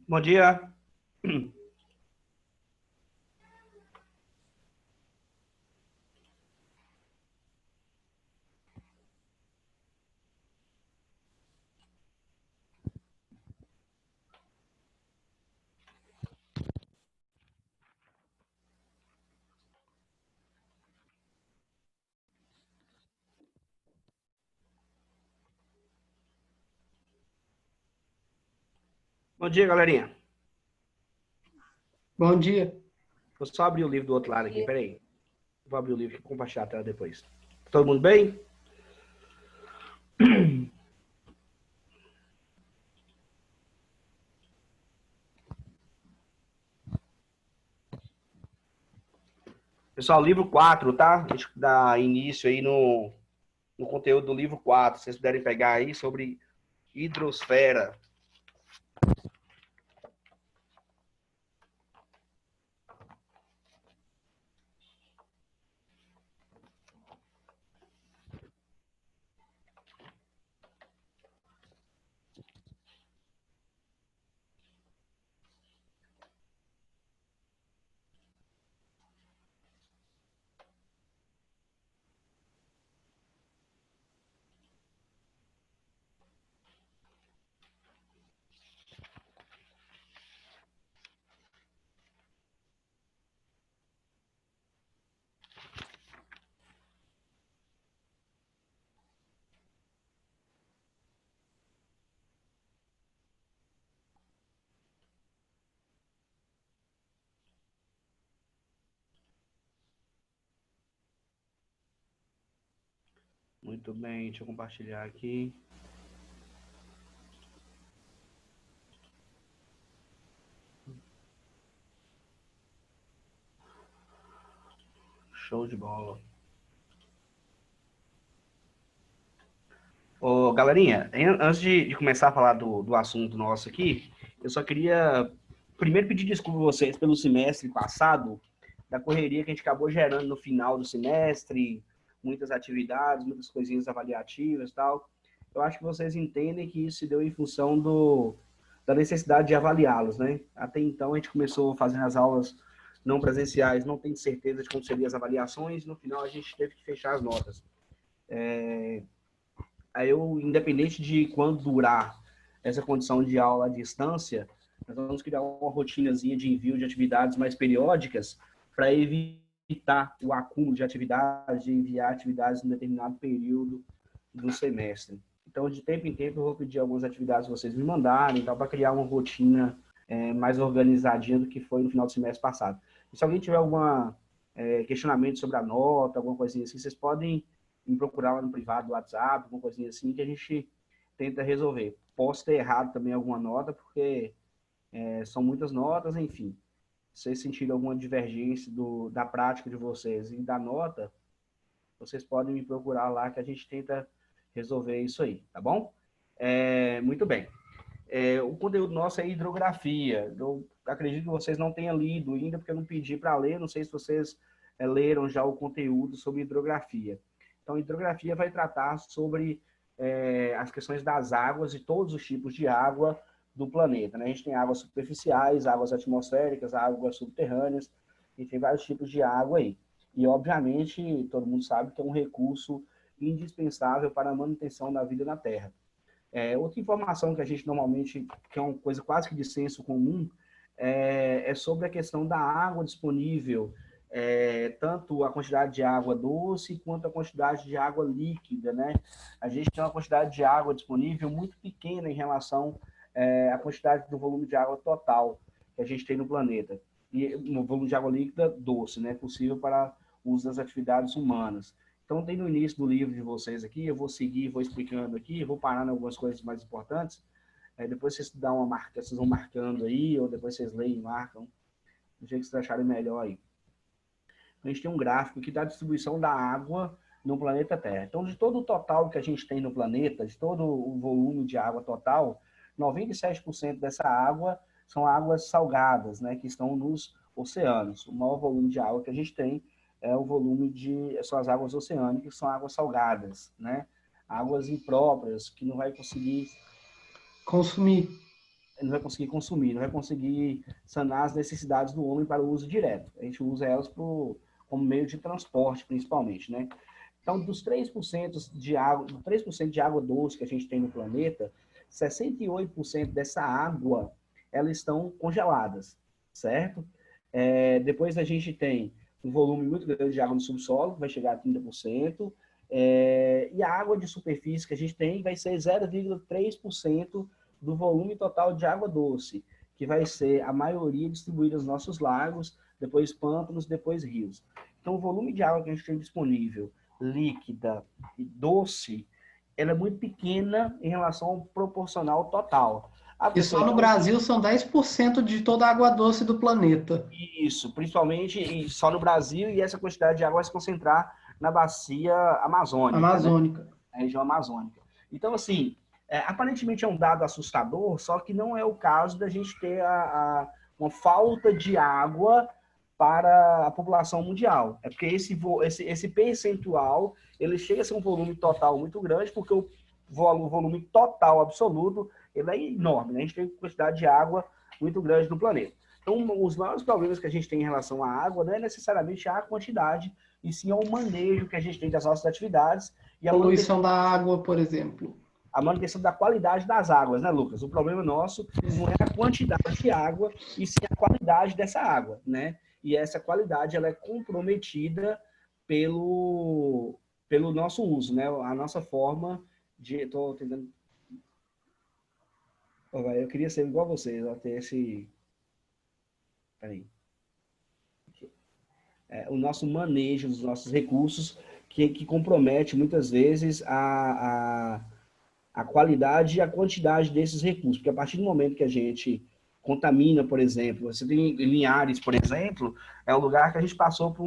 Bom dia. Bom dia, galerinha. Bom dia. Vou só abrir o livro do outro lado aqui, peraí. Vou abrir o livro e compartilhar a tela depois. Todo mundo bem? Pessoal, livro 4, tá? A gente dá início aí no conteúdo do livro 4. Se vocês puderem pegar aí sobre hidrosfera. Muito bem, deixa eu compartilhar aqui. Show de bola. Ô, galerinha, antes de começar a falar do assunto nosso aqui, eu só queria primeiro pedir desculpa a vocês pelo semestre passado, da correria que a gente acabou gerando no final do semestre, muitas atividades, muitas coisinhas avaliativas e tal. Eu acho que vocês entendem que isso se deu em função da necessidade de avaliá-los, né? Até então a gente começou fazendo as aulas não presenciais, não tem certeza de como seriam as avaliações, no final a gente teve que fechar as notas. Aí eu, independente de quando durar essa condição de aula à distância, nós vamos criar uma rotinazinha de envio de atividades mais periódicas para evitar o acúmulo de atividades, de enviar atividades em um determinado período do semestre. Então, de tempo em tempo, eu vou pedir algumas atividades que vocês me mandarem, então, para criar uma rotina mais organizadinha do que foi no final do semestre passado. E se alguém tiver algum questionamento sobre a nota, alguma coisinha assim, vocês podem me procurar lá no privado do WhatsApp, alguma coisinha assim, que a gente tenta resolver. Posso ter errado também alguma nota, porque são muitas notas, enfim. Se vocês sentirem alguma divergência da prática de vocês e da nota, vocês podem me procurar lá que a gente tenta resolver isso aí, tá bom? Muito bem. O conteúdo nosso é hidrografia. Eu acredito que vocês não tenham lido ainda, porque eu não pedi para ler. Não sei se vocês leram já o conteúdo sobre hidrografia. Então, hidrografia vai tratar sobre as questões das águas e todos os tipos de água do planeta. Né? A gente tem águas superficiais, águas atmosféricas, águas subterrâneas, e tem vários tipos de água aí. E, obviamente, todo mundo sabe que é um recurso indispensável para a manutenção da vida na Terra. Outra informação que a gente normalmente, que é uma coisa quase que de senso comum, é sobre a questão da água disponível, tanto a quantidade de água doce quanto a quantidade de água líquida, né? A gente tem uma quantidade de água disponível muito pequena em relação à quantidade do volume de água total que a gente tem no planeta. E um volume de água líquida doce, né? Possível para o uso das atividades humanas. Então, tem no início do livro de vocês aqui, eu vou seguir, vou explicando aqui, vou parar em algumas coisas mais importantes. Depois vocês dão uma marca, vocês vão marcando aí, ou depois vocês leem e marcam, do jeito que vocês acharem melhor aí. A gente tem um gráfico aqui da distribuição da água no planeta Terra. Então, de todo o total que a gente tem no planeta, de todo o volume de água total, 97% dessa água são águas salgadas, né, que estão nos oceanos. O maior volume de água que a gente tem é o volume são as águas oceânicas, que são águas salgadas, né? Águas impróprias, que não vai conseguir Consumir. não vai conseguir consumir, não vai conseguir sanar as necessidades do homem para o uso direto. A gente usa elas como meio de transporte, principalmente, né? Então, dos 3% de água, 3% de água doce que a gente tem no planeta, 68% dessa água, elas estão congeladas, certo? Depois a gente tem um volume muito grande de água no subsolo, que vai chegar a 30%, e a água de superfície que a gente tem vai ser 0,3% do volume total de água doce, que vai ser a maioria distribuída nos nossos lagos, depois pântanos, depois rios. Então, o volume de água que a gente tem disponível, líquida e doce, ela é muito pequena em relação ao proporcional total. Ah, E professor, só no então, Brasil são 10% de toda a água doce do planeta. isso, principalmente e só no Brasil, e essa quantidade de água vai se concentrar na bacia amazônica, né? Amazônica. A região amazônica. Então, assim, aparentemente é um dado assustador, só que não é o caso da gente ter uma falta de água para a população mundial. É porque esse percentual, ele chega a ser um volume total muito grande, porque o volume total absoluto, ele é enorme, né? A gente tem quantidade de água muito grande no planeta. Então, os maiores problemas que a gente tem em relação à água não é necessariamente a quantidade, e sim ao manejo que a gente tem das nossas atividades e Poluição da água, por exemplo. a manutenção da qualidade das águas, né, Lucas? O problema nosso não é a quantidade de água, e sim a qualidade dessa água, né? E essa qualidade ela é comprometida pelo nosso uso, né? A nossa forma de... Estou tentando... Eu queria ser igual a vocês, ter esse... Peraí. O nosso manejo dos nossos recursos, que compromete muitas vezes a qualidade e a quantidade desses recursos. Porque a partir do momento que a gente contamina, por exemplo, você tem Linhares, por exemplo, é um lugar que a gente passou por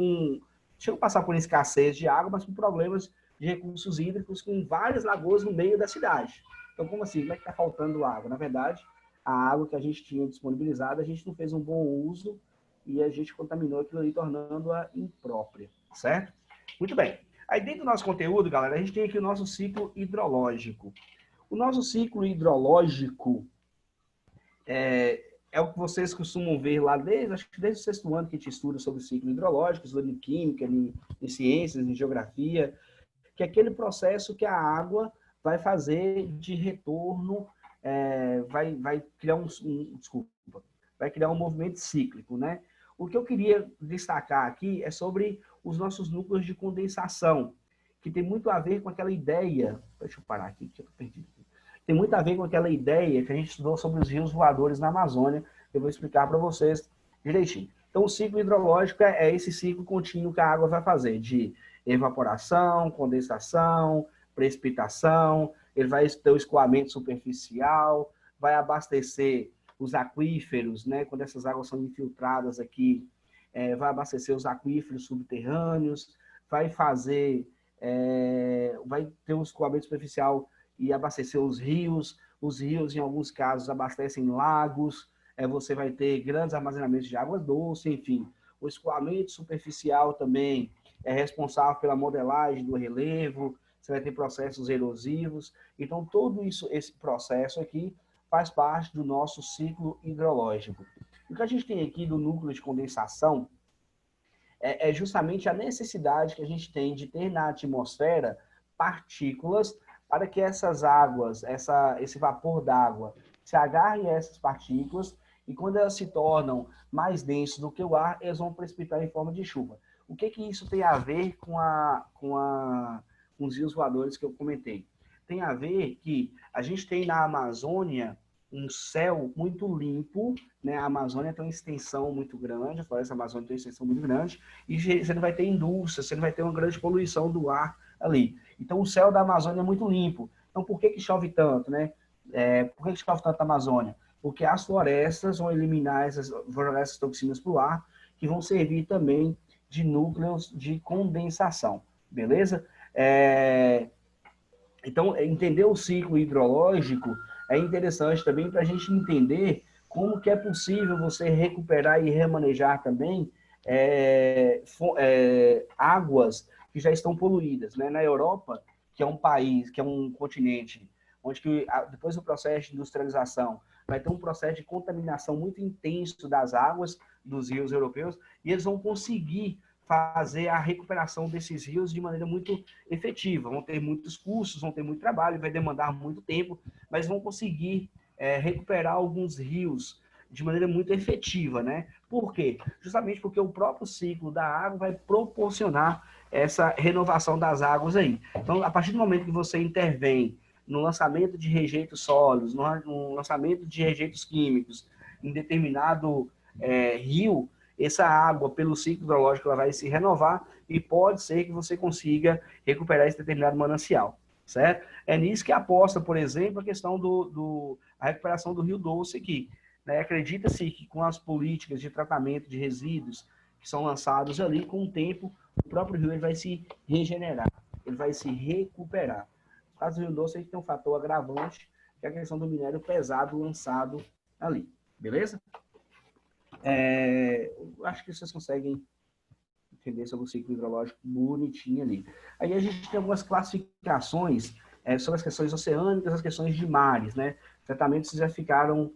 chegou a passar por escassez de água, mas por problemas de recursos hídricos com várias lagoas no meio da cidade. Então, como assim? Como é que está faltando água? Na verdade, a água que a gente tinha disponibilizada, a gente não fez um bom uso e a gente contaminou aquilo ali, tornando-a imprópria, certo? Muito bem. Aí dentro do nosso conteúdo, galera, a gente tem aqui o nosso ciclo hidrológico. O nosso ciclo hidrológico é o que vocês costumam ver lá acho que desde o sexto ano que a gente estuda sobre ciclo hidrológico, estudando em química, em ciências, em geografia, que é aquele processo que a água vai fazer de retorno, vai criar desculpa, vai criar um movimento cíclico, né? O que eu queria destacar aqui é sobre os nossos núcleos de condensação, que tem muito a ver com aquela ideia. Deixa eu parar aqui, que eu tô perdido. Tem muito a ver com aquela ideia que a gente estudou sobre os rios voadores na Amazônia. Eu vou explicar para vocês direitinho. Então, o ciclo hidrológico é esse ciclo contínuo que a água vai fazer, de evaporação, condensação, precipitação, ele vai ter o escoamento superficial, vai abastecer os aquíferos, né? Quando essas águas são infiltradas aqui, vai abastecer os aquíferos subterrâneos, vai fazer, vai ter um escoamento superficial e abastecer os rios. Os rios, em alguns casos, abastecem lagos, você vai ter grandes armazenamentos de água doce, enfim. O escoamento superficial também é responsável pela modelagem do relevo, você vai ter processos erosivos. Então, todo isso, esse processo aqui faz parte do nosso ciclo hidrológico. O que a gente tem aqui do núcleo de condensação é justamente a necessidade que a gente tem de ter na atmosfera partículas para que essas águas, esse vapor d'água, se agarre a essas partículas e quando elas se tornam mais densas do que o ar, elas vão precipitar em forma de chuva. O que isso tem a ver com os rios voadores que eu comentei? Tem a ver que a gente tem na Amazônia um céu muito limpo, né? A Amazônia tem uma extensão muito grande, a floresta amazônica tem uma extensão muito grande, e você não vai ter indústria, você não vai ter uma grande poluição do ar ali. Então, o céu da Amazônia é muito limpo. Então, por que chove tanto, né? Por que chove tanto na Amazônia? Porque as florestas vão eliminar vão jogar essas toxinas para o ar, que vão servir também de núcleos de condensação, beleza? Então, entender o ciclo hidrológico é interessante também para a gente entender como que é possível você recuperar e remanejar também águas que já estão poluídas. Né? Na Europa, que é um país, que é um continente, onde que, depois do processo de industrialização, vai ter um processo de contaminação muito intenso das águas dos rios europeus, e eles vão conseguir fazer a recuperação desses rios de maneira muito efetiva. Vão ter muitos custos, vão ter muito trabalho, vai demandar muito tempo, mas vão conseguir recuperar alguns rios de maneira muito efetiva, né? Por quê? Justamente porque o próprio ciclo da água vai proporcionar essa renovação das águas aí. Então, a partir do momento que você intervém no lançamento de rejeitos sólidos, no lançamento de rejeitos químicos em determinado rio, essa água, pelo ciclo hidrológico, ela vai se renovar e pode ser que você consiga recuperar esse determinado manancial, certo? É nisso que aposta, por exemplo, a questão a recuperação do Rio Doce aqui, né? Acredita-se que com as políticas de tratamento de resíduos que são lançados ali, com o tempo, o próprio rio ele vai se regenerar, ele vai se recuperar. No caso do Rio Doce, a gente tem um fator agravante, que é a questão do minério pesado lançado ali, beleza? Acho que vocês conseguem entender sobre o ciclo hidrológico bonitinho ali. Aí a gente tem algumas classificações sobre as questões oceânicas, as questões de mares, né? Certamente vocês já ficaram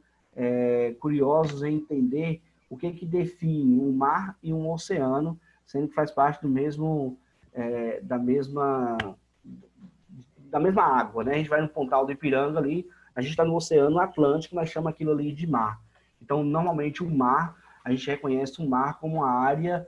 curiosos em entender o que define um mar e um oceano, sendo que faz parte do mesmo, da mesma água, né? A gente vai no Pontal do Ipiranga ali, a gente está no Oceano Atlântico, nós chamamos aquilo ali de mar. Então, normalmente, o mar, a gente reconhece o mar como uma área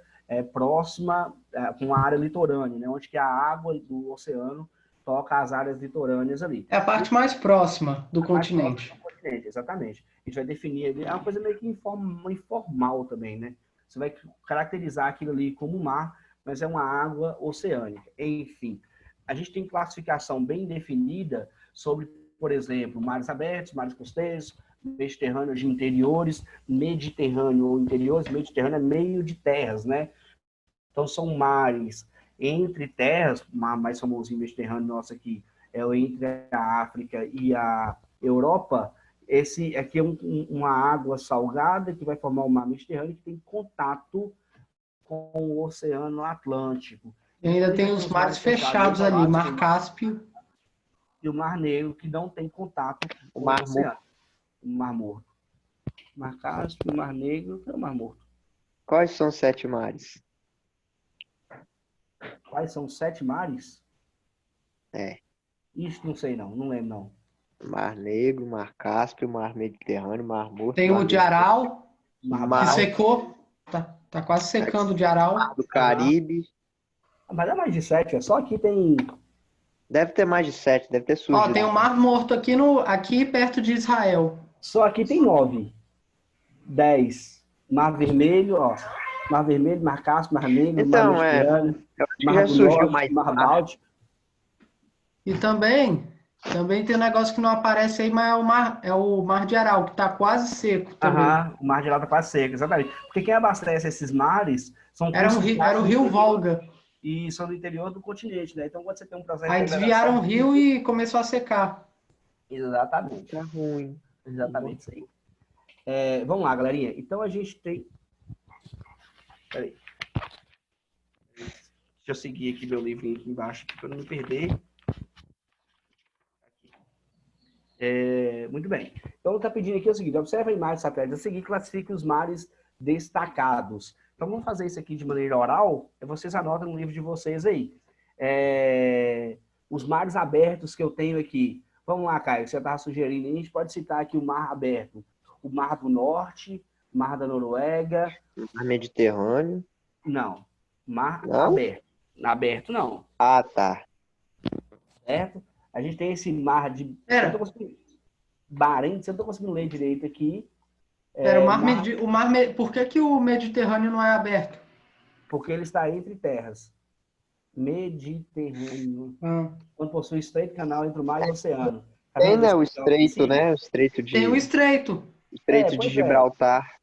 próxima, com uma área litorânea, né? Onde que a água do oceano toca as áreas litorâneas ali. É a parte mais próxima do continente. Mais próxima do continente, exatamente. A gente vai definir ali, é uma coisa meio que informal também, né? Você vai caracterizar aquilo ali como mar, mas é uma água oceânica. Enfim, a gente tem classificação bem definida sobre, por exemplo, mares abertos, mares costeiros, mediterrâneos de interiores, Mediterrâneo ou interiores, Mediterrâneo é meio de terras, né? Então, são mares entre terras, o mar mais famosinho Mediterrâneo nosso aqui é o entre a África e a Europa. Esse aqui é uma água salgada que vai formar o mar Mediterrâneo, que tem contato com o Oceano Atlântico. E ainda tem os mares fechados ali, Mar Cáspio. E o Mar Negro, que não tem contato com o oceano. O Mar Morto. Mar Cáspio, Mar Negro e o Mar Morto. Quais são os 7 mares? Quais são os 7 mares? Isso não sei não lembro não. Mar Negro, Mar Cáspio, Mar Mediterrâneo, Mar Morto. Tem o de Aral, que secou. Tá quase secando o de Aral. Mar do Caribe. Mas é mais de 7, só aqui tem... Deve ter mais de 7, deve ter surgido. Ó, tem o Mar Morto aqui perto de Israel. Só aqui tem 9. 10. Mar Vermelho, ó. Mar Vermelho, Mar Cáspio, Mar Negro, então, Mar Mediterrâneo, Mar do Norte, mais Mar Báltico. E também tem um negócio que não aparece aí, mas é o Mar de Aral, que tá quase seco também. O Mar de Aral tá quase seco, exatamente. Porque quem abastece esses mares são... Era o Rio Volga. E são do interior do continente, né? Então, quando você tem um processo aí desviaram o rio e começou a secar. Exatamente. Tá ruim. Exatamente isso aí. Vamos lá, galerinha. Então, a gente tem... Peraí. Deixa eu seguir aqui meu livrinho aqui embaixo, para não me perder. Muito bem. Então, está pedindo aqui o seguinte: observe a imagem satélite a seguir, classifique os mares destacados. Então, vamos fazer isso aqui de maneira oral. Vocês anotam no livro de vocês aí. Os mares abertos que eu tenho aqui. Vamos lá, Caio, você estava sugerindo. A gente pode citar aqui o mar aberto. O Mar do Norte, Mar da Noruega. Mar Mediterrâneo. Não. Mar não? aberto. Aberto, não. Ah, tá. Certo? A gente tem esse mar de... Barents, eu não estou conseguindo ler direito aqui. Por que o Mediterrâneo não é aberto? Porque ele está entre terras. Mediterrâneo. Quando possui estreito canal entre o mar e o oceano. Tá tem, né? O estreito, né? O estreito de... Tem o estreito. Estreito de Gibraltar.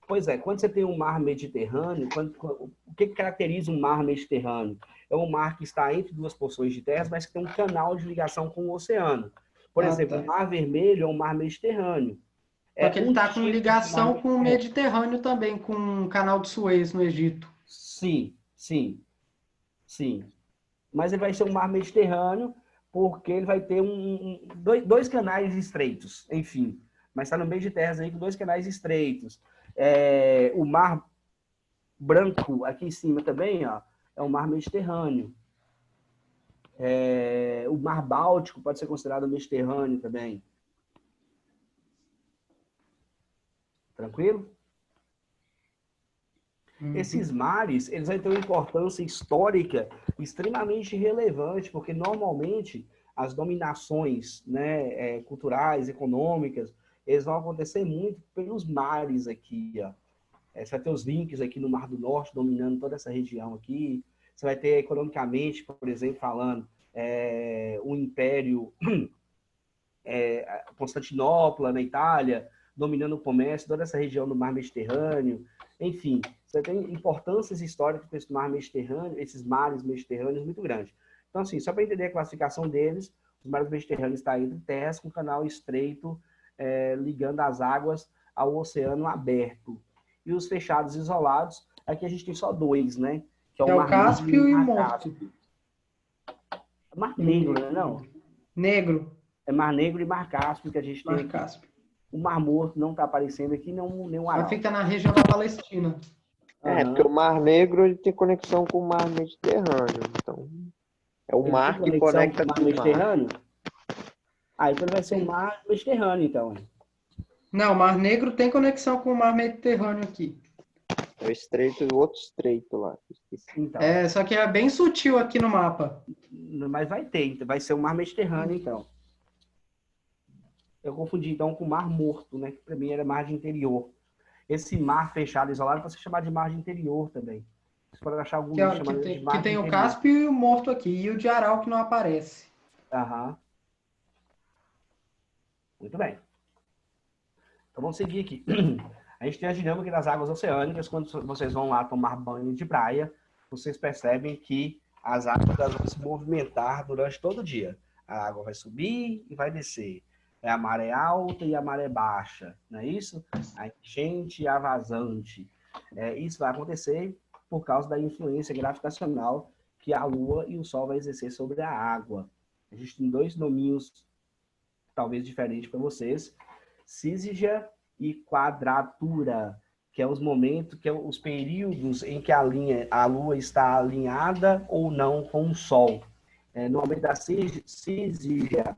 Pois é, quando você tem um mar Mediterrâneo, o que caracteriza um mar Mediterrâneo? É um mar que está entre duas porções de terras, mas que tem um canal de ligação com o oceano. Por exemplo, o Mar Vermelho é um mar Mediterrâneo. Porque ele está com ligação com o Mediterrâneo também, com o canal de Suez no Egito. Sim. Mas ele vai ser um mar Mediterrâneo porque ele vai ter dois canais estreitos, enfim. mas está no meio de terras aí com 2 canais estreitos. O Mar Branco, aqui em cima também, ó, é o Mar Mediterrâneo. O Mar Báltico pode ser considerado Mediterrâneo também. Tranquilo? Esses mares, eles vão ter uma importância histórica extremamente relevante, porque normalmente as dominações, né, culturais, econômicas, eles vão acontecer muito pelos mares aqui, ó. Você vai ter os links aqui no Mar do Norte dominando toda essa região aqui. Você vai ter economicamente, por exemplo, falando, o Império Constantinopla na Itália, dominando o comércio, toda essa região do Mar Mediterrâneo. Enfim, você tem importâncias históricas para esse mar Mediterrâneo, esses mares mediterrâneos muito grandes. Então, assim, só para entender a classificação deles, os mares mediterrâneos estão entre terras com canal estreito ligando as águas ao oceano aberto. E os fechados isolados, aqui a gente tem só 2, né? Que é o Mar Cáspio Negro e o Mar Morto. Cáspio. Mar Negro, né? Não. Negro. É Mar Negro e Mar Cáspio que a gente tem Mar aqui. Cáspio. O Mar Morto não está aparecendo aqui, nem o Ela Aral. fica na região da Palestina. Porque o Mar Negro ele tem conexão com o Mar Mediterrâneo. Então, é o mar que conecta com o com Mar o mar. Mediterrâneo? Então vai ser o Mar Mediterrâneo, então. Não, o Mar Negro tem conexão com o Mar Mediterrâneo aqui. É o estreito e o outro estreito lá. Então, só que é bem sutil aqui no mapa. mas vai ser o Mar Mediterrâneo, então. Eu confundi, então, com o Mar Morto, né? Que para mim era mar de interior. Esse mar fechado, isolado, pode ser chamado de mar de interior também. Você pode achar algum livro chamado de mar Que tem de o interior. Cáspio e o Morto aqui. E o de Aral que não aparece. Aham. Muito bem. Então vamos seguir aqui. A gente tem a dinâmica das águas oceânicas. Quando vocês vão lá tomar banho de praia, vocês percebem que as águas vão se movimentar durante todo o dia. A água vai subir e vai descer. É a maré alta e a maré baixa, não é isso? A enchente e a vazante. Isso vai acontecer por causa da influência gravitacional que a Lua e o Sol vai exercer sobre a água. A gente tem 2 nominhos talvez diferentes para vocês. Sísmica e quadratura, que é os momentos, que é os períodos em que a Lua está alinhada ou não com o Sol. Normalmente da sísmica,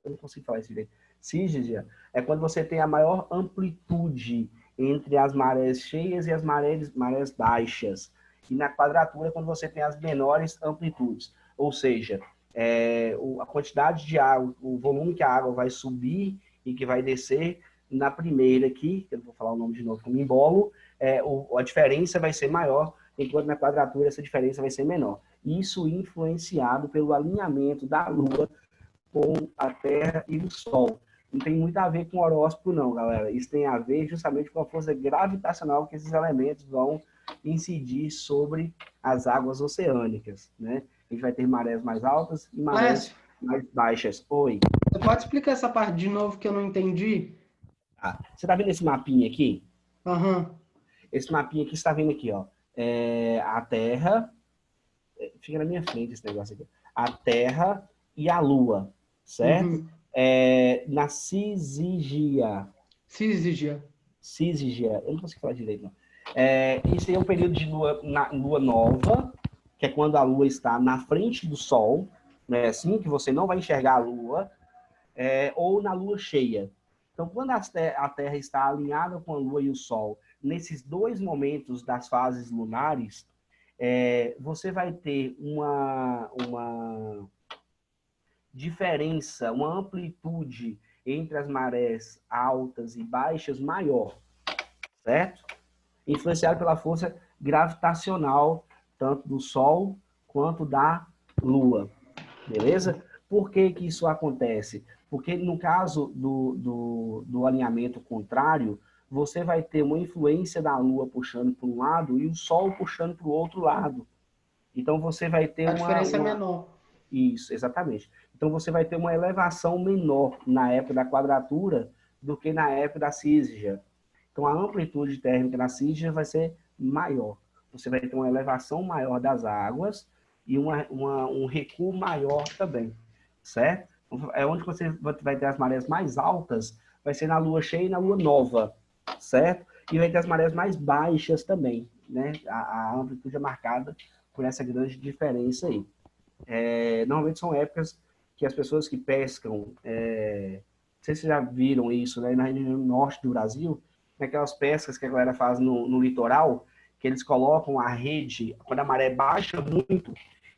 eu não consigo falar isso direito. Sísmica é quando você tem a maior amplitude entre as marés cheias e as marés baixas. E na quadratura é quando você tem as menores amplitudes. Ou seja, a quantidade de água, o volume que a água vai subir e que vai descer na primeira aqui, eu vou falar o nome de novo como embolo, a diferença vai ser maior, enquanto na quadratura essa diferença vai ser menor. Isso influenciado pelo alinhamento da Lua com a Terra e o Sol. Não tem muito a ver com horóscopo, não, galera. Isso tem a ver justamente com a força gravitacional que esses elementos vão incidir sobre as águas oceânicas, né? A gente vai ter marés mais altas e marés mais baixas. Oi. Você pode explicar essa parte de novo que eu não entendi? Você está vendo esse mapinha aqui? Aham. Esse mapinha aqui, você está vendo aqui, ó. A Terra... Fica na minha frente esse negócio aqui. A Terra e a Lua, certo? Uhum. Na Sísmica. Sísmica. Eu não consigo falar direito, não. Isso aí é um período de lua nova, que é quando a Lua está na frente do Sol, né? Assim que você não vai enxergar a Lua, ou na Lua cheia. Então, quando a Terra está alinhada com a Lua e o Sol, nesses 2 momentos das fases lunares, você vai ter uma diferença, uma amplitude entre as marés altas e baixas maior, certo? Influenciado pela força gravitacional, tanto do Sol quanto da Lua, beleza? Por que que isso acontece? Porque no caso do alinhamento contrário, você vai ter uma influência da Lua puxando para um lado e o Sol puxando para o outro lado. Então você vai ter A diferença é menor. Isso, exatamente. Então você vai ter uma elevação menor na época da quadratura do que na época da sísmica. Então a amplitude térmica na sísmica vai ser maior. Você vai ter uma elevação maior das águas e um recuo maior também, certo? É onde você vai ter as marés mais altas vai ser na lua cheia e na lua nova, certo? E vai ter as marés mais baixas também, né? A amplitude é marcada por essa grande diferença aí. Normalmente são épocas que as pessoas que pescam, não sei se vocês já viram isso, né? Na região norte do Brasil, naquelas pescas que a galera faz no litoral, que eles colocam a rede, quando a maré baixa muito,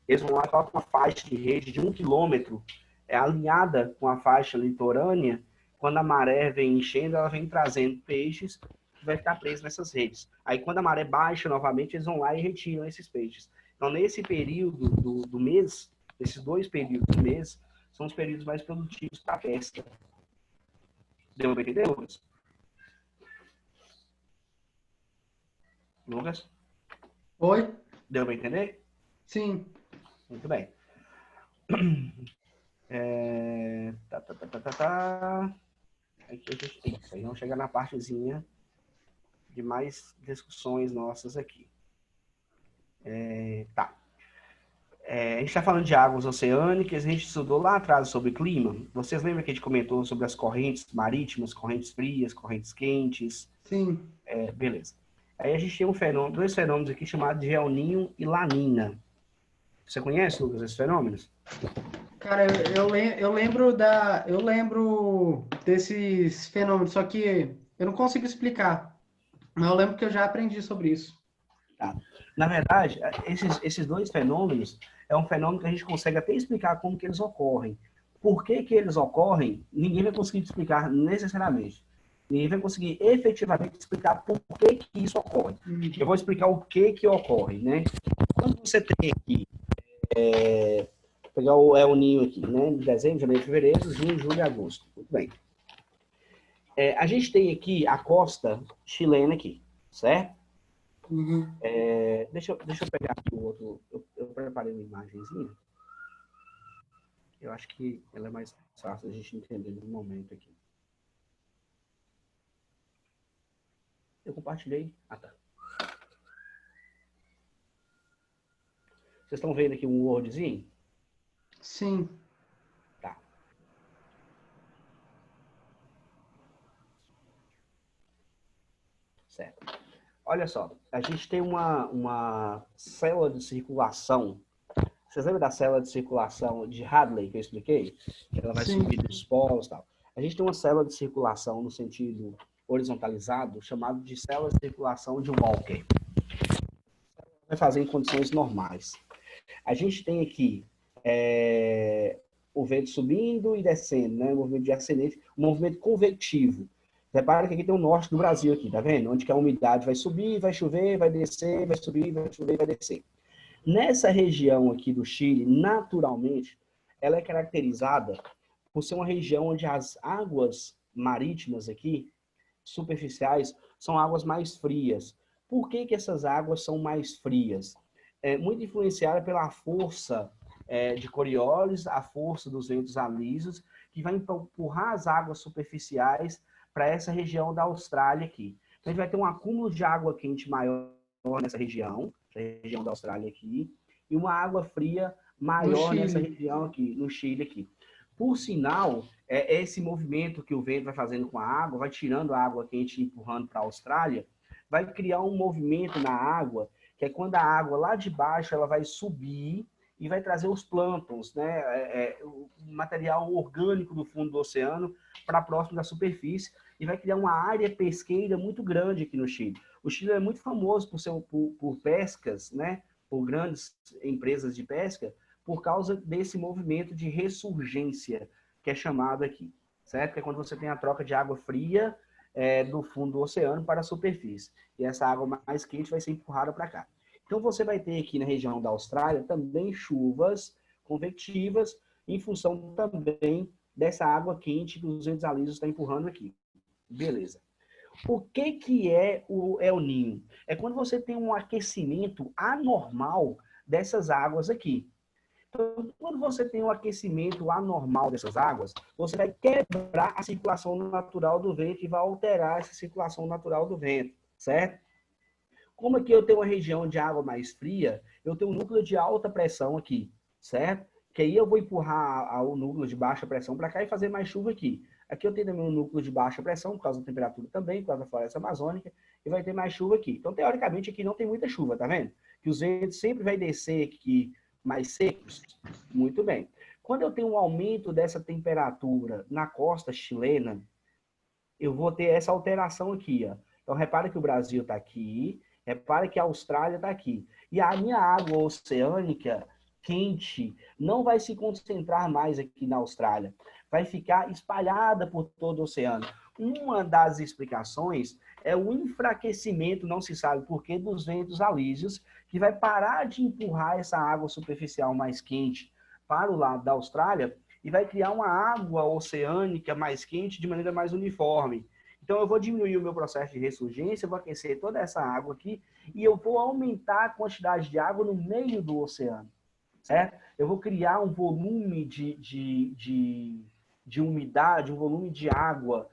eles vão lá e colocam uma faixa de rede de 1 quilômetro, alinhada com a faixa litorânea. Quando a maré vem enchendo, ela vem trazendo peixes que vai ficar preso nessas redes. Aí, quando a maré baixa novamente, eles vão lá e retiram esses peixes. Então, nesse período do mês, esses 2 períodos do mês, são os períodos mais produtivos para a pesca. Deu para entender, Lucas? Lucas? Oi? Deu para entender? Sim. Muito bem. Isso aí, vamos chegar na partezinha de mais discussões nossas aqui. Tá. A gente está falando de águas oceânicas, a gente estudou lá atrás sobre clima. Vocês lembram que a gente comentou sobre as correntes marítimas, correntes frias, correntes quentes? Sim. Beleza. Aí a gente tem 2 fenômenos aqui chamados de El Niño e Laninha. Você conhece, Lucas, esses fenômenos? Cara, eu lembro desses fenômenos, só que eu não consigo explicar. Mas eu lembro que eu já aprendi sobre isso. Tá. Na verdade, esses 2 fenômenos é um fenômeno que a gente consegue até explicar como que eles ocorrem. Por que que eles ocorrem, ninguém vai conseguir explicar necessariamente. Ninguém vai conseguir efetivamente explicar por que que isso ocorre. Eu vou explicar o que que ocorre, né? Quando você tem aqui, vou pegar o El Niño aqui, né? De dezembro, janeiro, fevereiro, junho, julho e agosto. Muito bem. A gente tem aqui a costa chilena aqui, certo? Uhum. Deixa eu pegar aqui o outro. Eu preparei uma imagenzinha. Eu acho que ela é mais fácil a gente entender no momento aqui. Eu compartilhei. Ah, tá. Vocês estão vendo aqui um Wordzinho? Sim. Tá. Certo. Olha só, a gente tem uma célula de circulação. Vocês lembram da célula de circulação de Hadley que eu expliquei? Que ela vai Sim. subir dos polos e tal. A gente tem uma célula de circulação no sentido horizontalizado, chamado de célula de circulação de Walker. Vai fazer em condições normais. A gente tem aqui o vento subindo e descendo, né? O movimento de ascendente, um movimento convectivo. Repara que aqui tem o norte do Brasil aqui, tá vendo? Onde que a umidade vai subir, vai chover, vai descer, vai subir, vai chover, vai descer. Nessa região aqui do Chile, naturalmente, ela é caracterizada por ser uma região onde as águas marítimas aqui, superficiais, são águas mais frias. Por que que essas águas são mais frias? Muito influenciada pela força de Coriolis, a força dos ventos alísios, que vai empurrar as águas superficiais para essa região da Austrália aqui. Então, a gente vai ter um acúmulo de água quente maior nessa região da Austrália aqui, e uma água fria maior nessa região aqui, no Chile aqui. Por sinal, esse movimento que o vento vai fazendo com a água, vai tirando a água quente e empurrando para a Austrália, vai criar um movimento na água, que é quando a água lá de baixo ela vai subir e vai trazer os plânctons, né, o material orgânico do fundo do oceano para próximo da superfície, e vai criar uma área pesqueira muito grande aqui no Chile. O Chile é muito famoso por pescas, né, por grandes empresas de pesca, por causa desse movimento de ressurgência, que é chamado aqui, certo? Que é quando você tem a troca de água fria do fundo do oceano para a superfície. E essa água mais quente vai ser empurrada para cá. Então, você vai ter aqui na região da Austrália também chuvas convectivas, em função também dessa água quente que os ventos alísios estão empurrando aqui. Beleza. O que é o El Niño? É quando você tem um aquecimento anormal dessas águas aqui. Então, quando você tem um aquecimento anormal dessas águas, você vai quebrar a circulação natural do vento e vai alterar essa circulação natural do vento, certo? Como aqui eu tenho uma região de água mais fria, eu tenho um núcleo de alta pressão aqui, certo? Que aí eu vou empurrar o núcleo de baixa pressão para cá e fazer mais chuva aqui. Aqui eu tenho também um núcleo de baixa pressão, por causa da temperatura também, por causa da floresta amazônica, e vai ter mais chuva aqui. Então, teoricamente, aqui não tem muita chuva, tá vendo? Que os ventos sempre vai descer aqui mais secos. Muito bem. Quando eu tenho um aumento dessa temperatura na costa chilena, eu vou ter essa alteração aqui, ó. Então, repara que o Brasil está aqui, repara que a Austrália está aqui. E a minha água oceânica quente não vai se concentrar mais aqui na Austrália. Vai ficar espalhada por todo o oceano. Uma das explicações é o enfraquecimento, não se sabe por quê, dos ventos alísios, que vai parar de empurrar essa água superficial mais quente para o lado da Austrália e vai criar uma água oceânica mais quente de maneira mais uniforme. Então, eu vou diminuir o meu processo de ressurgência, eu vou aquecer toda essa água aqui e eu vou aumentar a quantidade de água no meio do oceano, certo? Eu vou criar um volume de umidade, um volume de água,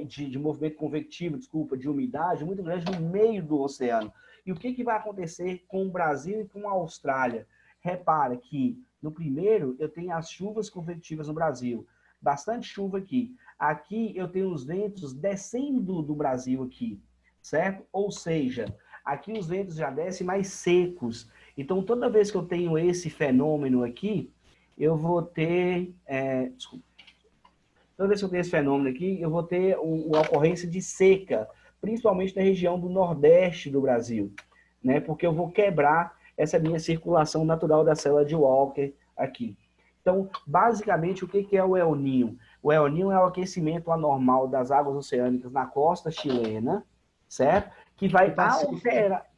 de movimento convectivo, desculpa, de umidade muito grande no meio do oceano. E o que vai acontecer com o Brasil e com a Austrália? Repara que no primeiro eu tenho as chuvas convectivas no Brasil, bastante chuva aqui. Aqui eu tenho os ventos descendo do Brasil aqui, certo? Ou seja, aqui os ventos já descem mais secos. Então, toda vez que eu tenho esse fenômeno aqui, eu vou ter... Toda vez que eu tenho esse fenômeno aqui, eu vou ter a ocorrência de seca, principalmente na região do Nordeste do Brasil, né? Porque eu vou quebrar essa minha circulação natural da célula de Walker aqui. Então, basicamente, o que é o El Niño? O El Niño é o aquecimento anormal das águas oceânicas na costa chilena, certo? Que vai alterar...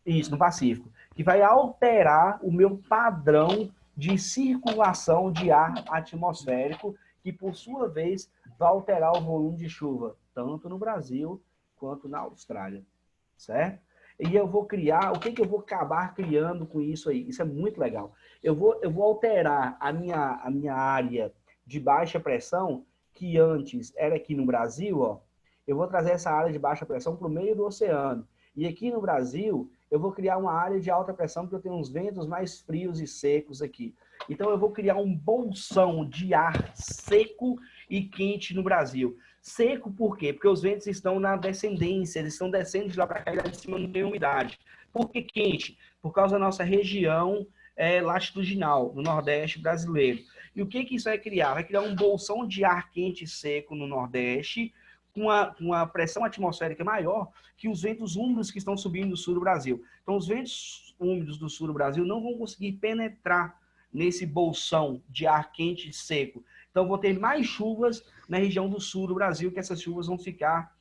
Isso, no Pacífico. Que vai alterar o meu padrão de circulação de ar atmosférico, que, por sua vez, vai alterar o volume de chuva, tanto no Brasil quanto na Austrália, certo? E eu vou criar, o que eu vou acabar criando com isso aí? Isso é muito legal. Eu vou alterar a minha área de baixa pressão, que antes era aqui no Brasil, ó, eu vou trazer essa área de baixa pressão para o meio do oceano. E aqui no Brasil, eu vou criar uma área de alta pressão, porque eu tenho uns ventos mais frios e secos aqui. Então, eu vou criar um bolsão de ar seco e quente no Brasil. Seco por quê? Porque os ventos estão na descendência, eles estão descendo de lá para cá e lá de cima não tem umidade. Por que quente? Por causa da nossa região latitudinal, no Nordeste brasileiro. E o que isso vai criar? Vai criar um bolsão de ar quente e seco no Nordeste, com uma pressão atmosférica maior que os ventos úmidos que estão subindo do sul do Brasil. Então, os ventos úmidos do sul do Brasil não vão conseguir penetrar nesse bolsão de ar quente e seco. Então, vou ter mais chuvas na região do sul do Brasil, que essas chuvas vão ficar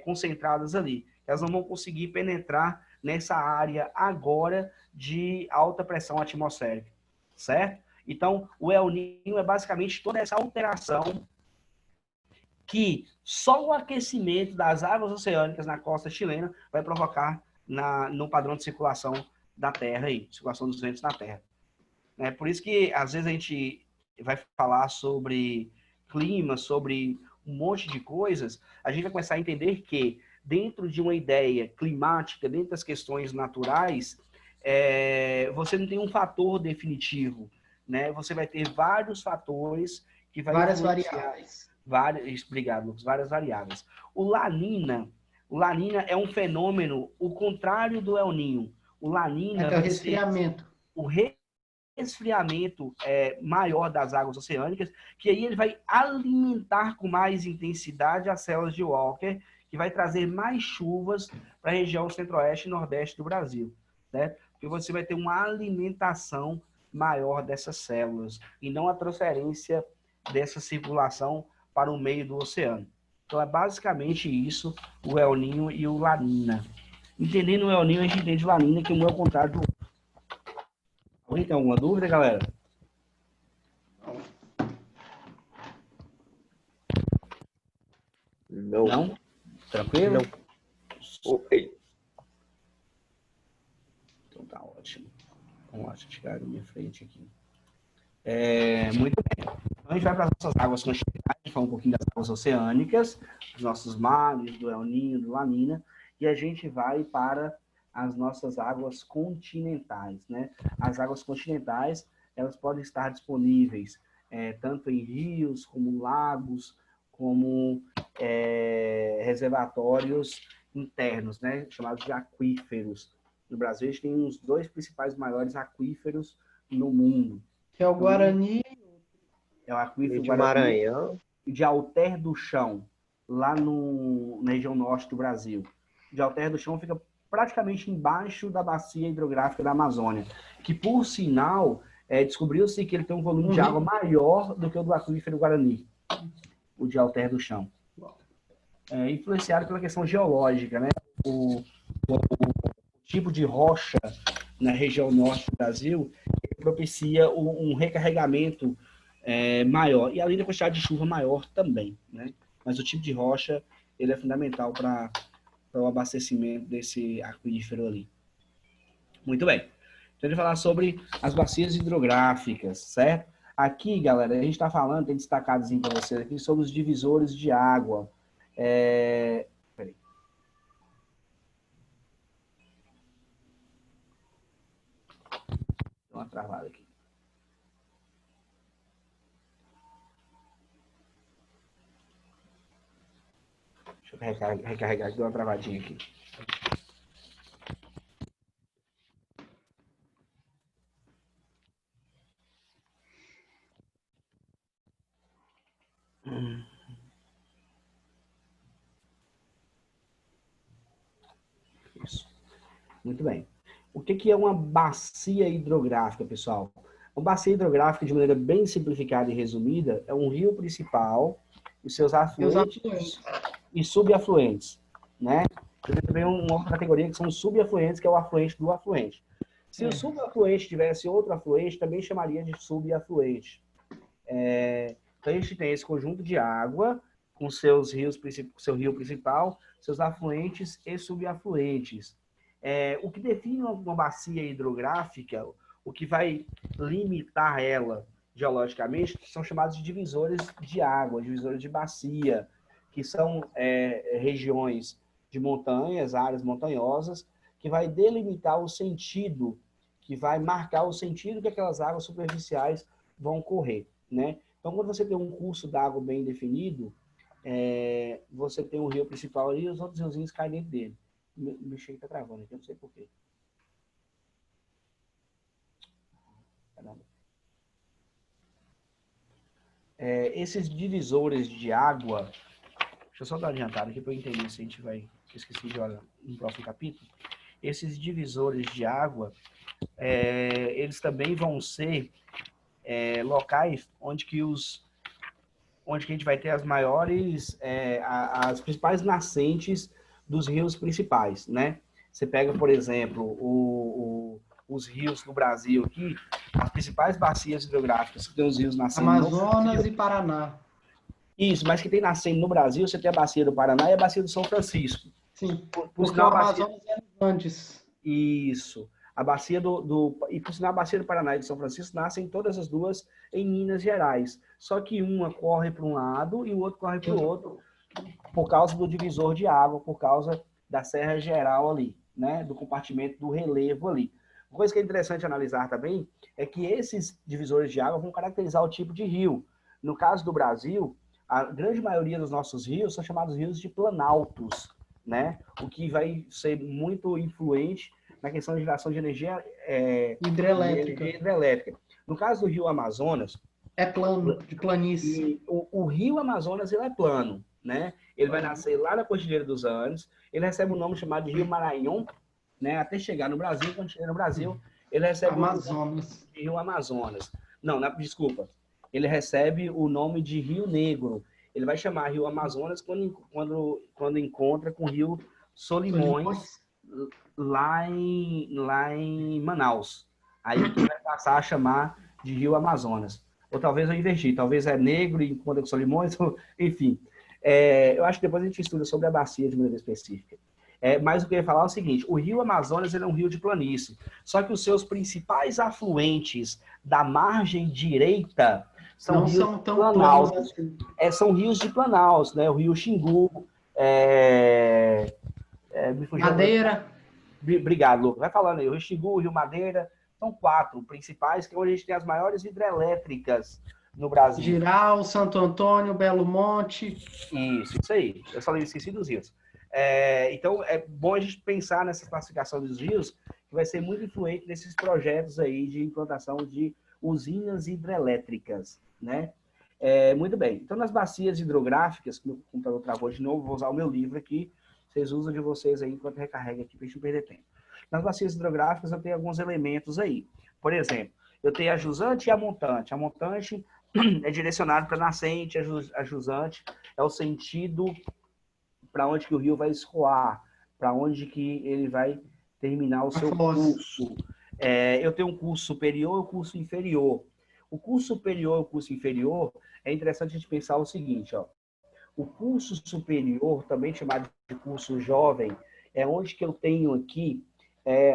concentradas ali. Elas não vão conseguir penetrar nessa área agora de alta pressão atmosférica, certo? Então, o El Niño é basicamente toda essa alteração que só o aquecimento das águas oceânicas na costa chilena vai provocar no padrão de circulação da Terra, aí, circulação dos ventos na Terra. Por isso que, às vezes, a gente vai falar sobre clima, sobre um monte de coisas, a gente vai começar a entender que, dentro de uma ideia climática, dentro das questões naturais, você não tem um fator definitivo, né? Você vai ter vários fatores que vai várias variáveis. Obrigado, Lucas. Várias variáveis. O La Niña é um fenômeno, o contrário do El Niño. O La Niña é o resfriamento. O resfriamento maior das águas oceânicas, que aí ele vai alimentar com mais intensidade as células de Walker, que vai trazer mais chuvas para a região centro-oeste e nordeste do Brasil, certo? Porque você vai ter uma alimentação maior dessas células e não a transferência dessa circulação para o meio do oceano. Então, é basicamente isso, o El Niño e o La Niña. Entendendo o El Niño, a gente entende o La Niña, que não é o contrário do... Alguém tem alguma dúvida, galera? Não. Não? Tranquilo? Não. Ok. Então tá ótimo. Vamos lá, deixa eu tirar da minha frente aqui. Muito bem. Então, a gente vai para as nossas águas continentais, falar um pouquinho das águas oceânicas, dos nossos mares, do El Niño, do La Niña, e a gente vai para as nossas águas continentais, né? As águas continentais, elas podem estar disponíveis tanto em rios, como lagos, como reservatórios internos, né, chamados de aquíferos. No Brasil, a gente tem os 2 principais maiores aquíferos no mundo. Que é o Guarani. É o aquífero de Guarani Maranhão. e de Alter do Chão, lá na região norte do Brasil. De Alter do Chão fica praticamente embaixo da bacia hidrográfica da Amazônia, que, por sinal, descobriu-se que ele tem um volume de água maior do que o do aquífero Guarani, o de Alter do Chão. Influenciado pela questão geológica, né? O tipo de rocha na região norte do Brasil propicia um recarregamento maior, e além da quantidade de chuva maior também, né? Mas o tipo de rocha, ele é fundamental para o abastecimento desse aquífero ali. Muito bem. Então, a gente vai falar sobre as bacias hidrográficas, certo? Aqui, galera, a gente está falando, tem destacadozinho para vocês aqui, sobre os divisores de água. Peraí. Deu uma travada aqui. Deixa eu recarregar aqui, deu uma travadinha aqui. Isso. Muito bem. O que é uma bacia hidrográfica, pessoal? Uma bacia hidrográfica, de maneira bem simplificada e resumida, é um rio principal, os seus afluentes e subafluentes, né? Tem também uma outra categoria que são os subafluentes, que é o afluente do afluente. Se o subafluente tivesse outro afluente, também chamaria de subafluente. Então, a gente tem esse conjunto de água com seu rio principal, seus afluentes e subafluentes. O que define uma bacia hidrográfica, o que vai limitar ela geologicamente, são chamados de divisores de água, divisores de bacia, que são regiões de montanhas, áreas montanhosas, que vai delimitar o sentido, que vai marcar o sentido que aquelas águas superficiais vão correr, né? Então, quando você tem um curso d'água bem definido, você tem um rio principal ali e os outros riozinhos caem dentro dele. O bichinho tá travando aqui, eu não sei porquê. Esses divisores de água, deixa eu só dar uma adiantada aqui para eu entender se a gente vai... Esqueci de olhar no próximo capítulo. Esses divisores de água, eles também vão ser locais onde que a gente vai ter as maiores, as principais nascentes dos rios principais, né? Você pega, por exemplo, os rios no Brasil aqui, as principais bacias hidrográficas que tem os rios nascendo Amazonas e Paraná. Isso, mas que tem nascendo no Brasil, você tem a bacia do Paraná e a bacia do São Francisco. Sim, por sinal, o Amazonas é antes. Isso. A bacia e por sinal, a bacia do Paraná e de São Francisco nascem todas as duas em Minas Gerais. Só que uma corre para um lado e o outro corre para o outro, por causa do divisor de água, por causa da Serra Geral ali, né? Do compartimento do relevo ali. Uma coisa que é interessante analisar também é que esses divisores de água vão caracterizar o tipo de rio. No caso do Brasil, a grande maioria dos nossos rios são chamados rios de planaltos, né? O que vai ser muito influente na questão de geração de energia hidrelétrica. No caso do rio Amazonas... É plano, de planície. O rio Amazonas, ele é plano, né? Ele vai nascer lá na Cordilheira dos Andes, ele recebe um nome chamado de Rio Maranhão, né? Até chegar no Brasil, quando chegar no Brasil, ele recebe Amazonas. o nome de Rio Amazonas. Não, desculpa. Ele recebe o nome de Rio Negro. Ele vai chamar Rio Amazonas quando encontra com o Rio Solimões, lá em Manaus. Aí ele vai passar a chamar de Rio Amazonas. Ou talvez eu inverti, talvez é Negro e encontra com Solimões, enfim. Eu acho que depois a gente estuda sobre a bacia de maneira específica. Mas o que eu ia falar é o seguinte, o Rio Amazonas ele é um rio de planície, só que os seus principais afluentes da margem direita são rios de Planaus. São rios de Planaus, né? O Rio Xingu, Madeira. Obrigado, Lucas. Vai falando aí. O Rio Xingu, o Rio Madeira, são 4 principais, que é onde a gente tem as maiores hidrelétricas no Brasil. Giral, Santo Antônio, Belo Monte. Isso aí. Eu só esqueci dos rios. Então, é bom a gente pensar nessa classificação dos rios, que vai ser muito influente nesses projetos aí de implantação de usinas hidrelétricas, né? Muito bem. Então, nas bacias hidrográficas, que o meu computador travou de novo, vou usar o meu livro aqui, vocês usam de vocês aí enquanto recarrega aqui, para a gente não perder tempo. Nas bacias hidrográficas, eu tenho alguns elementos aí. Por exemplo, eu tenho a jusante e a montante. A montante é direcionado para nascente, a jusante é o sentido para onde que o rio vai escoar, para onde que ele vai terminar o seu curso. Eu tenho um curso superior e um curso inferior. O curso superior e o curso inferior, é interessante a gente pensar o seguinte, ó. O curso superior, também chamado de curso jovem, é onde que eu tenho aqui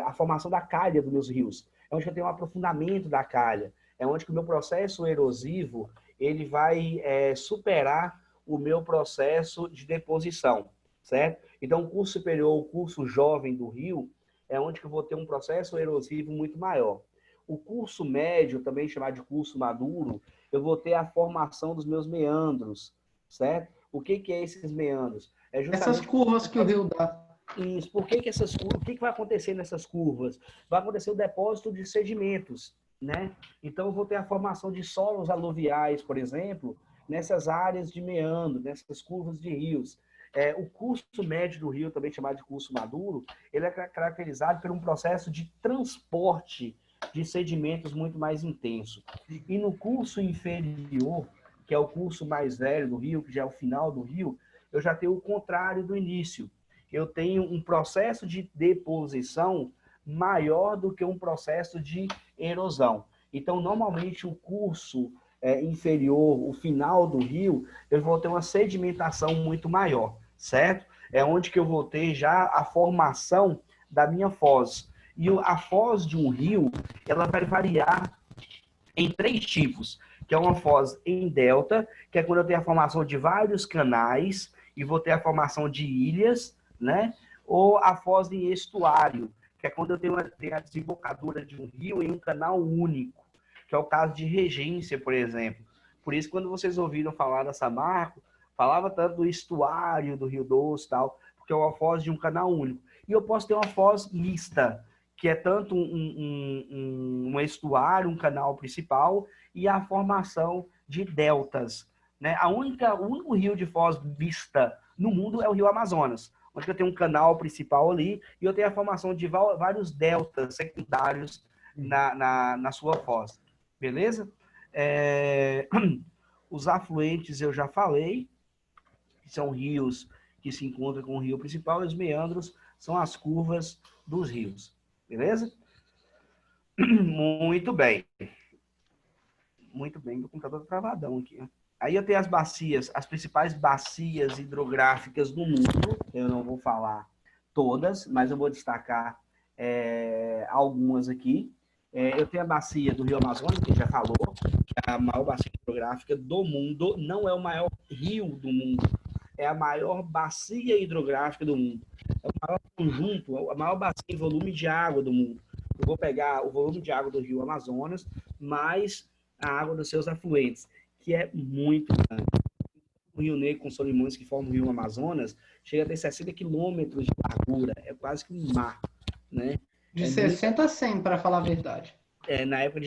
a formação da calha dos meus rios. É onde que eu tenho um aprofundamento da calha. É onde que o meu processo erosivo ele vai superar o meu processo de deposição, certo? Então, o curso superior, o curso jovem do rio, é onde que eu vou ter um processo erosivo muito maior. O curso médio, também chamado de curso maduro, eu vou ter a formação dos meus meandros, certo? O que é esses meandros? É justamente essas curvas que o rio dá. Isso. Por que essas curvas? O que vai acontecer nessas curvas? Vai acontecer o depósito de sedimentos, né? Então, eu vou ter a formação de solos aluviais, por exemplo, nessas áreas de meandro, nessas curvas de rios. O curso médio do rio, também chamado de curso maduro, ele é caracterizado por um processo de transporte de sedimentos muito mais intenso. E no curso inferior, que é o curso mais velho do rio, que já é o final do rio, eu já tenho o contrário do início. Eu tenho um processo de deposição maior do que um processo de erosão. Então, normalmente, o curso inferior, o final do rio, eu vou ter uma sedimentação muito maior, certo? É onde que eu vou ter já a formação da minha foz. E a foz de um rio, ela vai variar em 3 tipos, que é uma foz em delta, que é quando eu tenho a formação de vários canais, e vou ter a formação de ilhas, né? Ou a foz em estuário, que é quando eu tenho a desembocadura de um rio em um canal único, que é o caso de Regência, por exemplo. Por isso, quando vocês ouviram falar da Samarco, falava tanto do estuário do Rio Doce e tal, porque é uma foz de um canal único. E eu posso ter uma foz mista, que é tanto um estuário, um canal principal, e a formação de deltas, né? O único rio de foz mista no mundo é o Rio Amazonas, onde eu tenho um canal principal ali e eu tenho a formação de vários deltas secundários na sua foz. Beleza? Os afluentes eu já falei, que são rios que se encontram com o rio principal, e os meandros são as curvas dos rios. Beleza? Muito bem. Muito bem, meu computador está travadão aqui. Aí eu tenho as bacias, as principais bacias hidrográficas do mundo. Eu não vou falar todas, mas eu vou destacar algumas aqui. Eu tenho a bacia do Rio Amazonas, que já falou, que é a maior bacia hidrográfica do mundo. Não é o maior rio do mundo, é a maior bacia hidrográfica do mundo. É o maior conjunto, a maior bacia em volume de água do mundo. Eu vou pegar o volume de água do Rio Amazonas, mais a água dos seus afluentes, que é muito grande. O Rio Negro com Solimões, que forma o Rio Amazonas, chega a ter 60 quilômetros de largura, é quase que um mar, né? De 60 a 100, para falar a verdade. Na época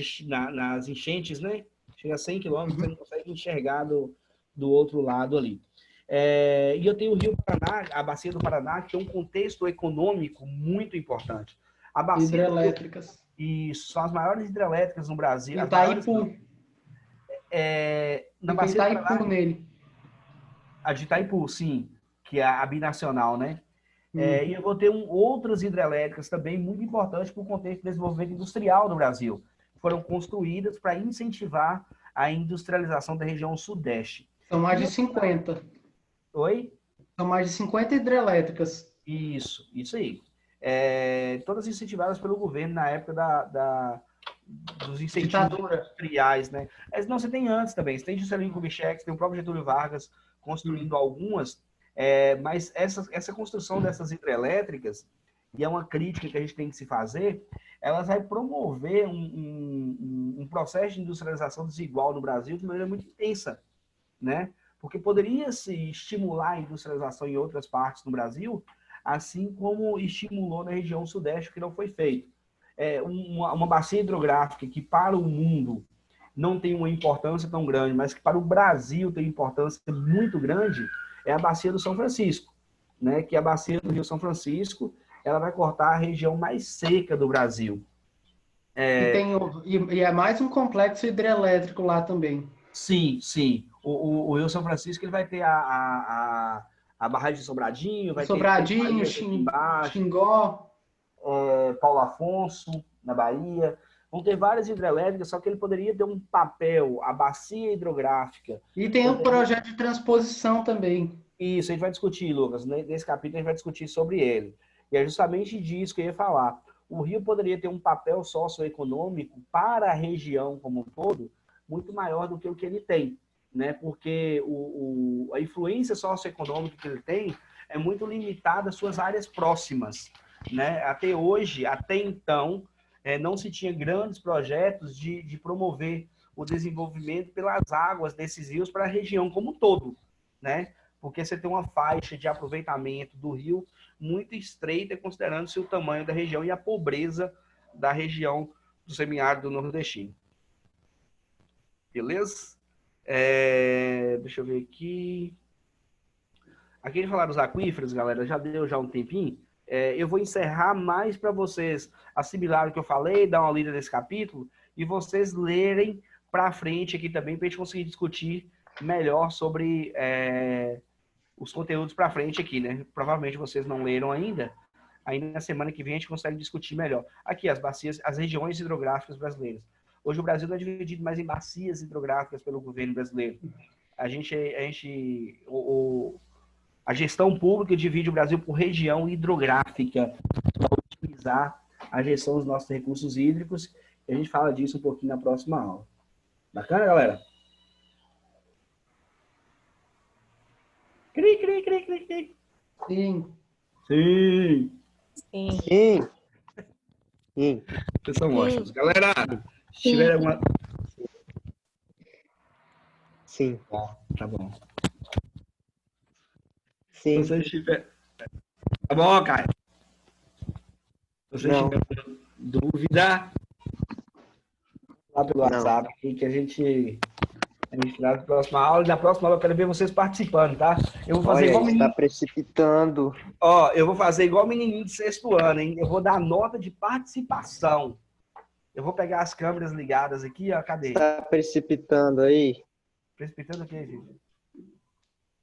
nas enchentes, né? Chega a 100 quilômetros, você não consegue enxergar do outro lado ali. E eu tenho o Rio Paraná, a Bacia do Paraná, que é um contexto econômico muito importante. A bacia hidrelétricas. Isso, são as maiores hidrelétricas no Brasil. Itaipu. Na Bacia do Paraná, nele. A de Itaipu, sim, que é a binacional, né? E eu vou ter outras hidrelétricas também muito importantes para o contexto do desenvolvimento industrial do Brasil. Foram construídas para incentivar a industrialização da região sudeste. São mais de 50. Oi? São mais de 50 hidrelétricas. Isso aí. Todas incentivadas pelo governo na época dos incentivos industriais, né? Não, você tem antes também. Você tem Juscelino Kubitschek, você tem o próprio Getúlio Vargas construindo algumas, mas essa construção dessas hidrelétricas, e é uma crítica que a gente tem que se fazer, ela vai promover um processo de industrialização desigual no Brasil de maneira muito intensa, né? Porque poderia se estimular a industrialização em outras partes do Brasil, assim como estimulou na região sudeste, que não foi feito. Uma bacia hidrográfica que para o mundo não tem uma importância tão grande, mas que para o Brasil tem importância muito grande, é a bacia do São Francisco, né? Que a bacia do Rio São Francisco, ela vai cortar a região mais seca do Brasil. E é mais um complexo hidrelétrico lá também. Sim, sim. O Rio São Francisco ele vai ter a barragem de Sobradinho, vai ter Sobradinho, aqui embaixo, Xingó. Paulo Afonso, na Bahia. Vão ter várias hidrelétricas, só que ele poderia ter um papel, a bacia hidrográfica. E tem um projeto de transposição também. Isso, a gente vai discutir, Lucas. Nesse capítulo a gente vai discutir sobre ele. E é justamente disso que eu ia falar. O Rio poderia ter um papel socioeconômico para a região como um todo muito maior do que o que ele tem, né? Porque a influência socioeconômica que ele tem é muito limitada às suas áreas próximas, né? Até hoje, até então, não se tinha grandes projetos de promover o desenvolvimento pelas águas desses rios para a região como um todo, né? Porque você tem uma faixa de aproveitamento do rio muito estreita, considerando-se o tamanho da região e a pobreza da região do semiárido nordestino. Beleza? Deixa eu ver aqui. Aqui de falar dos aquíferos, galera, já deu um tempinho. Eu vou encerrar mais para vocês assimilarem o que eu falei, dar uma lida nesse capítulo, e vocês lerem para frente aqui também, para a gente conseguir discutir melhor sobre os conteúdos para frente aqui, né? Provavelmente vocês não leram ainda. Aí na semana que vem a gente consegue discutir melhor. Aqui, as bacias, as regiões hidrográficas brasileiras. Hoje o Brasil não é dividido mais em bacias hidrográficas pelo governo brasileiro. A gestão pública divide o Brasil por região hidrográfica para otimizar a gestão dos nossos recursos hídricos. E a gente fala disso um pouquinho na próxima aula. Bacana, galera? Cri, cri, cri, cri, cri. Sim. Sim. Sim. Sim. Vocês são ótimos. Galera, se tiver alguma... Sim. Tá bom. Sim. Se vocês tiverem... Tá bom, Caio? Se vocês tiverem dúvida, lá pelo WhatsApp aqui que a gente traz na próxima aula. E na próxima aula eu quero ver vocês participando, tá? Eu vou fazer igual menino... Está precipitando. Ó, eu vou fazer igual menininho de sexto ano, hein? Eu vou dar nota de participação. Eu vou pegar as câmeras ligadas aqui, ó. Cadê? Está precipitando aí? Precipitando o quê, gente?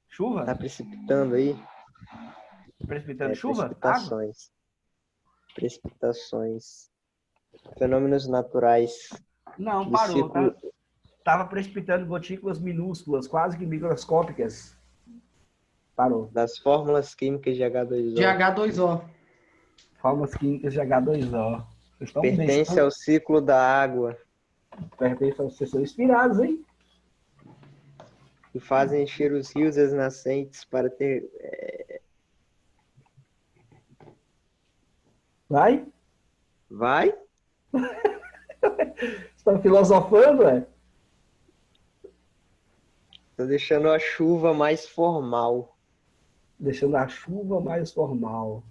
Chuva? Está precipitando aí? Precipitando chuva? Precipitações. Água? Precipitações. Fenômenos naturais. Não, parou. Tava precipitando gotículas minúsculas, quase que microscópicas. Parou. Das fórmulas químicas de H2O. De H2O. Fórmulas químicas de H2O. Pertence ao ciclo da água. Pertence aos... Vocês são inspirados, hein? Que fazem encher os rios e as nascentes para ter... Vai? Vai? Você está filosofando, é? Tô deixando a chuva mais formal. Deixando a chuva mais formal.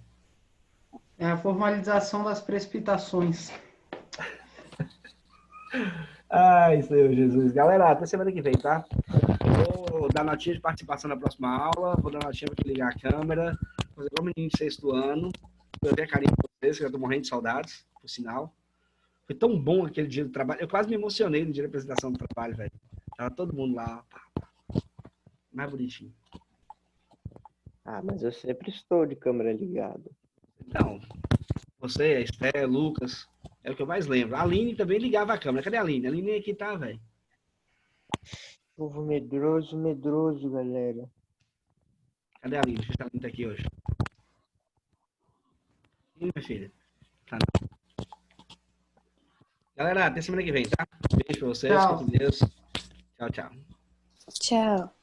É a formalização das precipitações. Ai, Senhor Jesus. Galera, até semana que vem, tá? Vou dar notinha de participação na próxima aula. Vou dar notinha para ligar a câmera. Fazer igual menino de sexto ano. Eu tenho carinho por vocês, que eu tô morrendo de saudades, por sinal. Foi tão bom aquele dia do trabalho. Eu quase me emocionei no dia da apresentação do trabalho, velho. Tava todo mundo lá. Mais bonitinho. Ah, mas eu sempre estou de câmera ligada. Então, você, a Esté, Lucas, é o que eu mais lembro. A Aline também ligava a câmera. Cadê a Aline? A Aline aqui tá, velho. Povo medroso, medroso, galera. Cadê a Aline? Deixa eu ver se a Aline tá aqui hoje. E minha filha? Tá, não. Galera, até semana que vem, tá? Beijo pra vocês. Tchau. Com Deus. Tchau, tchau. Tchau.